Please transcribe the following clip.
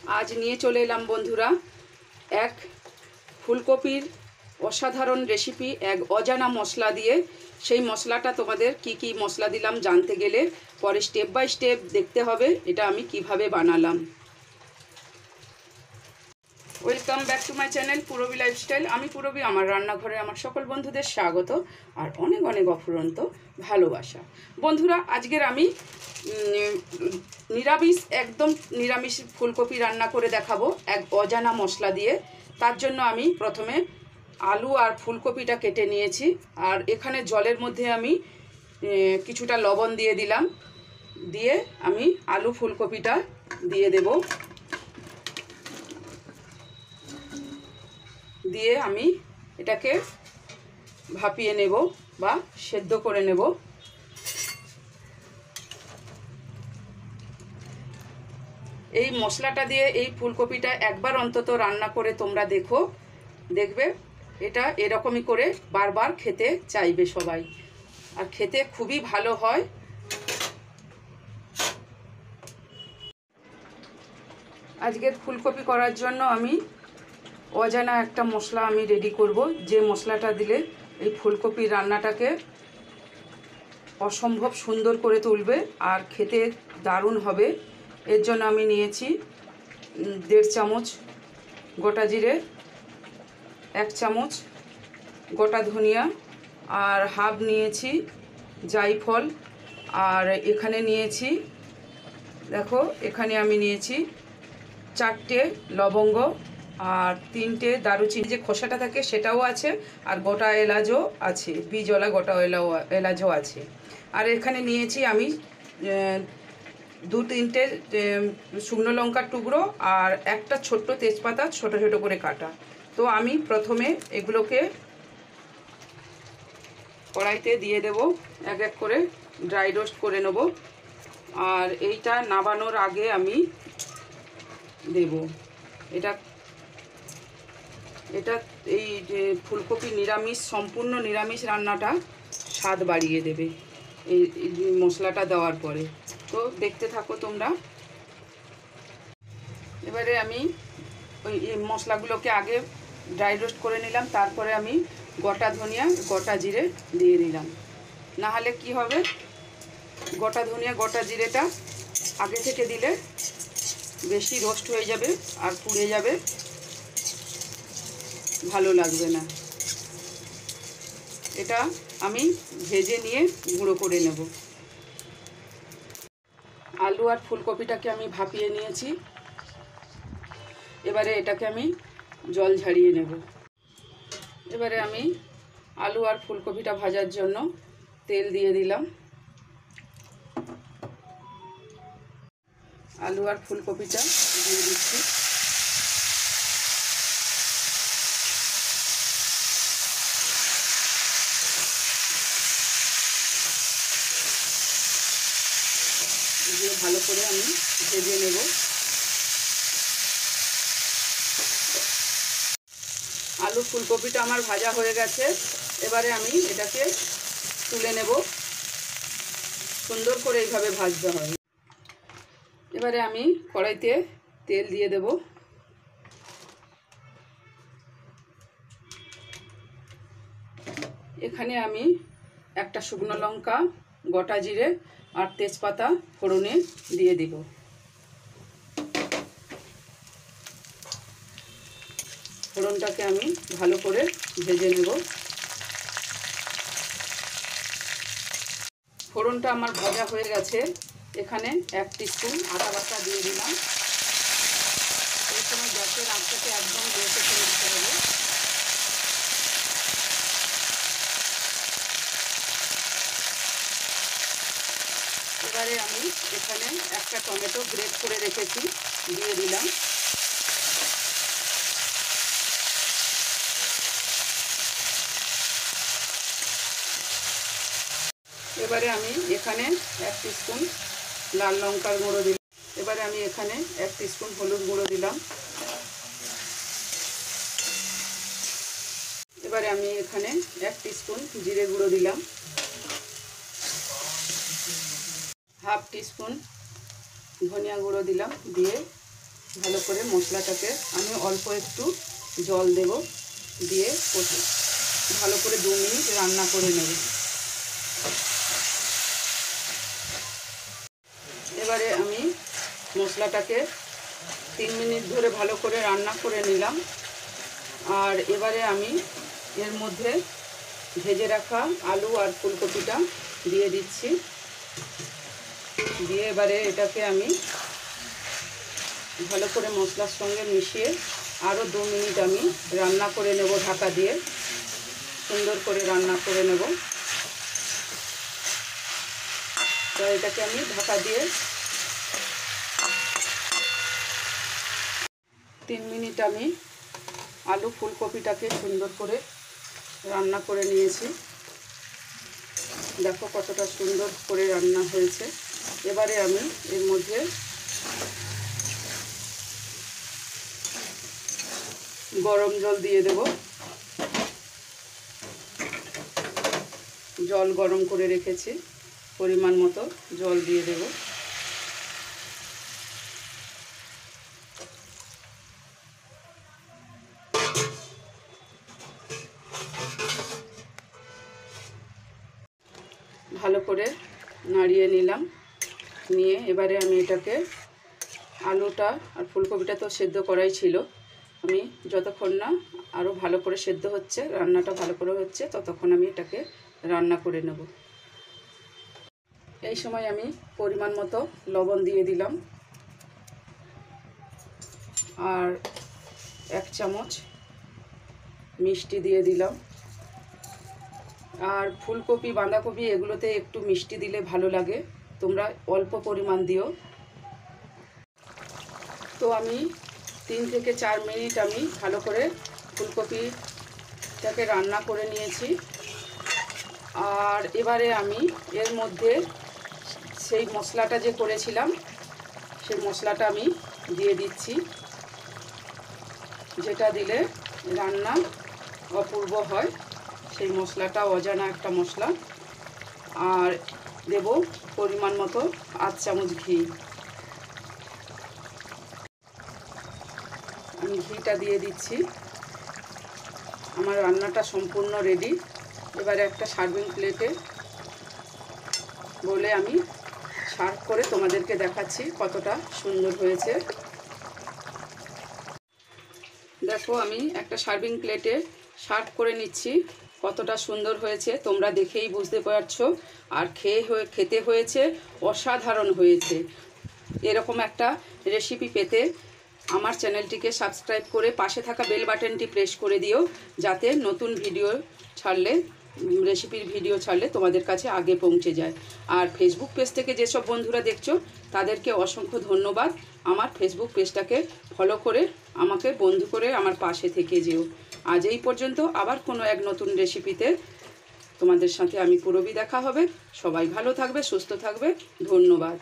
आज নিয়ে চলে এলাম বন্ধুরা এক ফুলকপির অসাধারণ রেসিপি, এক অজানা মশলা দিয়ে। সেই মশলাটা তোমাদের কি কি মশলা দিলাম জানতে গেলে পরে স্টেপ বাই স্টেপ দেখতে হবে এটা আমি কিভাবে বানালাম। Welcome back to my channel Purabi lifestyle. আমি পুরবী, আমার রান্নাঘরে আমার সকল বন্ধুদের স্বাগত আর অনেক অনেক অফুরন্ত ভালোবাসা। বন্ধুরা, আজকের আমি নিরামিষ, একদম নিরামিষ ফুলকপি রান্না করে দেখাবো এক অজানা মশলা দিয়ে। তার জন্য আমি প্রথমে আলু আর ফুলকপিটা কেটে নিয়েছি, আর এখানে জলের মধ্যে আমি কিছুটা লবণ দিয়ে দিলাম। দিয়ে আমি আলু ফুলকপিটা দিয়ে দেব, দিয়ে আমি এটাকে ভাপিয়ে নেব বা সেদ্ধ করে নেব। এই মশলাটা দিয়ে এই ফুলকপিটা একবার অন্তত রান্না করে তোমরা দেখবে এটা এরকমই করে বারবার খেতে চাইবে সবাই, আর খেতে খুবই ভালো হয়। আজকের ফুলকপি করার জন্য আমি অজানা একটা মশলা আমি রেডি করব, যে মশলাটা দিলে এই ফুলকপির রান্নাটাকে অসম্ভব সুন্দর করে তুলবে আর খেতে দারুণ হবে। এর জন্য আমি নিয়েছি 1.5 চামচ গোটা জিরে, 1 চামচ গোটা ধনিয়া, আর হাফ নিয়েছি জায়ফল, আর এখানে নিয়েছি, দেখো এখানে আমি নিয়েছি 4টে লবঙ্গ আর 3টে দারুচিনি, যে খোসাটা থাকে সেটাও আছে, আর গোটা এলাচও আছে, বীজওয়ালা গোটা এলাচও আছে। আর এখানে নিয়েছি আমি 2-3টে শুকনো লঙ্কার টুকরো আর একটা ছোট্ট তেজপাতা ছোট ছোট করে কাটা। তো আমি প্রথমে এগুলোকে কড়াইতে দিয়ে দেব, এক এক করে ড্রাই রোস্ট করে নেব। আর এইটা নাবানোর আগে আমি দেব এটা এই ফুলকপি নিরামিষ, সম্পূর্ণ নিরামিষ রান্নাটা স্বাদ বাড়িয়ে দেবে এই মশলাটা দেওয়ার পরে। তো দেখতে থাকো তোমরা। এবারে আমি ওই মশলাগুলোকে আগে ড্রাই রোস্ট করে নিলাম, তারপরে আমি গোটা ধনিয়া গোটা জিরে দিয়ে দিলাম। না হলে কি হবে, গোটা ধনিয়া গোটা জিরেটা আগে থেকে দিলে বেশি রোস্ট হয়ে যাবে আর পুড়ে যাবে, ভালো লাগবে না। এটা আমি ভেজে নিয়ে গুঁড়ো করে নেব। আলু আর ফুলকপিটাকে আমি ভাপিয়ে নিয়েছি, এবারে এটাকে আমি জল ঝাড়িয়ে নেব। এবারে আমি আলু আর ফুলকপিটা ভাজার জন্য তেল দিয়ে দিলাম। আলু আর ফুলকপিটা দিয়ে দিচ্ছি। দিয়ে ভালো করে আমি ভেজে নেব। আলু ফুলকপিটা আমার ভাজা হয়ে গেছে, এবারে আমি এটাকে তুলে নেব। সুন্দর করে এইভাবে ভাজতে হবে। এবারে আমি কড়াইতে তেল দিয়ে দেব। এখানে আমি একটা শুকনো লঙ্কা, গোটা জিরে আর তেজপাতা ফোড়নে দিয়ে দিব। ফোড়নটাকে আমি ভালো করে ভেজে নেব। ফোড়নটা আমার ভাজা হয়ে গেছে, এখানে 1 টিস্পুন আদা বাটা দিয়ে দিলাম। এই সময় গ্যাসের আঁচটাকে একদম বেশি করে দিতে হবে। এবারে আমি এখানে একটা টমেটো গ্রেট করে রেখেছি দিয়ে দিলাম। এবারে আমি এখানে 1 টিস্পুন লাল লঙ্কার গুঁড়ো দিলাম। এবারে আমি এখানে 1 টিস্পুন হলুদ গুঁড়ো দিলাম। এবারে আমি এখানে 1 টিস্পুন জিরে গুঁড়ো দিলাম। হাফ টিস্পুন ধনিয়া গুঁড়ো দিলাম। দিয়ে ভালো করে মশলাটাকে আমি অল্প একটু জল দেব, দিয়ে ভালো করে 2 মিনিট রান্না করে নেব। এবারে আমি মশলাটাকে 3 মিনিট ধরে ভালো করে রান্না করে নিলাম। আর এবারে আমি এর মধ্যে ভেজে রাখা আলু আর ফুলকপিটা দিয়ে দিচ্ছি। দিয়ে এবারে এটাকে আমি ভালো করে মশলার সঙ্গে মিশিয়ে আরও 2 মিনিট আমি রান্না করে নেব, ঢাকা দিয়ে সুন্দর করে রান্না করে নেব। তো এটাকে আমি ঢাকা দিয়ে 3 মিনিট আমি আলু ফুলকপিটাকে সুন্দর করে রান্না করে নিয়েছি। দেখো কতটা সুন্দর করে রান্না হয়েছে। এবারে আমি এর মধ্যে গরম জল দিয়ে দেব। জল গরম করে রেখেছি, পরিমাণ মতো জল দিয়ে দেব। ভালো করে নাড়িয়ে নিলাম। নিয়ে এবারে আমি এটাকে আলুটা আর ফুলকপিটা তো সেদ্ধ করাই ছিল, আমি যতক্ষণ না আরও ভালো করে সেদ্ধ হচ্ছে, রান্নাটা ভালো করে হচ্ছে, ততক্ষণ আমি এটাকে রান্না করে নেব। এই সময় আমি পরিমাণ মতো লবণ দিয়ে দিলাম আর 1 চামচ মিষ্টি দিয়ে দিলাম। আর ফুলকপি বাঁধাকপি এগুলোতে একটু মিষ্টি দিলে ভালো লাগে, তোমরা অল্প পরিমাণ দিও। তো আমি 3 থেকে 4 মিনিট আমি ভালো করে ফুলকপিটাকে রান্না করে নিয়েছি। আর এবারে আমি এর মধ্যে সেই মশলাটা যে করেছিলাম সেই মশলাটা আমি দিয়ে দিচ্ছি, যেটা দিলে রান্না অপূর্ব হয়। সেই মশলাটা অজানা একটা মশলা। আর দেব পরিমাণ মতো 8 চামচ ঘি। আমি ঘিটা দিয়ে দিচ্ছি। আমার রান্নাটা সম্পূর্ণ রেডি। এবারে একটা সার্ভিং প্লেটে বলে আমি সার্ভ করে তোমাদেরকে দেখাচ্ছি কতটা সুন্দর হয়েছে। দেখো আমি একটা সার্ভিং প্লেটে সার্ভ করে নিচ্ছি, কতটা সুন্দর হয়েছে তোমরা দেখেই বুঝতে পারছো। আর খেতে হয়েছে অসাধারণ হয়েছে। এরকম একটা রেসিপি পেতে আমার চ্যানেলটিকে সাবস্ক্রাইব করে পাশে থাকা বেল বাটনটি প্রেস করে দিও, যাতে নতুন ভিডিও ছাড়লে, রেসিপির ভিডিও ছাড়লে তোমাদের কাছে আগে পৌঁছে যায়। আর ফেসবুক পেজ থেকে যেসব বন্ধুরা দেখছো তাদেরকে অসংখ্য ধন্যবাদ। আমার ফেসবুক পেজটাকে ফলো করে আমাকে বন্ধু করে আমার পাশে থেকে যেও। আজ এই পর্যন্ত, আবার কোনো এক নতুন রেসিপিতে তোমাদের সাথে আমি পুরোবি দেখা হবে। সবাই ভালো থাকবে, সুস্থ থাকবে। ধন্যবাদ।